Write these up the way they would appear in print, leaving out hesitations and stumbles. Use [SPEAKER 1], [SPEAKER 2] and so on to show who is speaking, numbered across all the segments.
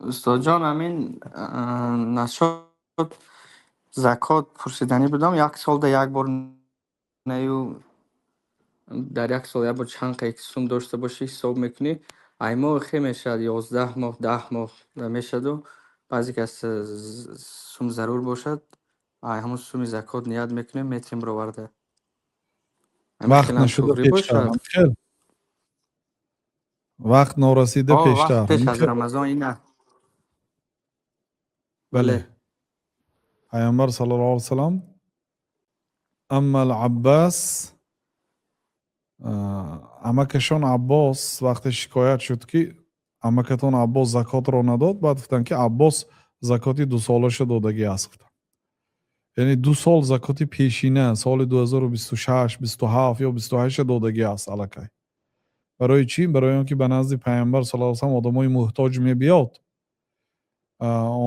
[SPEAKER 1] استاد جان همین نشد زکات پرسیدنی بودم. یک سال ده یک بار نیو در یک سال یک بار چند قیق سوم داشته باشی حساب میکنی. ای ماه خیلی میشد 11 ماه 10 ماه میشد و بعضی که سوم ضرور باشد ای همون سوم زکات نیاد میکنیم میتونیم برآورده. همین
[SPEAKER 2] وقت
[SPEAKER 1] خیلی هم
[SPEAKER 2] نشده
[SPEAKER 1] توغری
[SPEAKER 2] پیشتر
[SPEAKER 1] باشد.
[SPEAKER 2] خیلی وقت نورسیده
[SPEAKER 1] وقت
[SPEAKER 2] پیشتر
[SPEAKER 1] پیش از رمضان اینه.
[SPEAKER 2] بله.
[SPEAKER 1] بله.
[SPEAKER 2] پیامبر صلی الله علیه و سلام اما العباس амакашон Аббос вақте шикоят шуд ки амакатон Аббос закотро надод, баъд гуфтанд ки Аббос закоти дусолаша додагӣ аст гуфтанд. яъне 2 сол закоти пешина соли 2026, 27 ё 28 додагӣ аст аллакай. барои чӣ? барои он ки ба назди пайғамбар саллаллоҳу алайҳи ва саллам одамои муҳтоҷ мебиёд,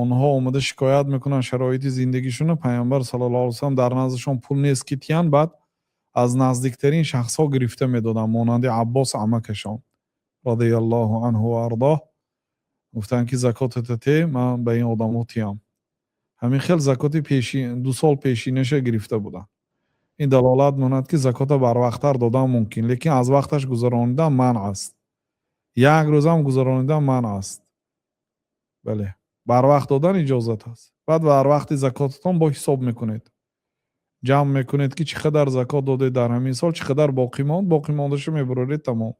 [SPEAKER 2] онҳо омада шикоят мекунанд шароити зиндагишона, пайғамбар саллаллоҳу алайҳи ва саллам дар наздашон пул нест ки тиянд, баъд аз наздиктарин шахсҳо гирифта медоданд, монанди Аббос амакашон радияллоҳу анҳу ва ардоҳ. гуфтанд ки закотата те, ман ба ин одамҳо тиям. ҳамин хел закоти 2 сол пешинаша гирифта буданд. ин далолат мекунад ки закота барвақттар додан мумкин, лекин аз вақташ гузаронидан манъ аст. як рӯзам гузаронидан манъ аст. бале, барвақт додан иҷозат аст. баъд барвақти закотатон бо ҳисоб мекунед, ҷамъ мекунед ки чӣ қадар закот додед дар ҳамин сол, чӣ қадар боқӣ монд, боқӣ мондаша мебароред, тамом.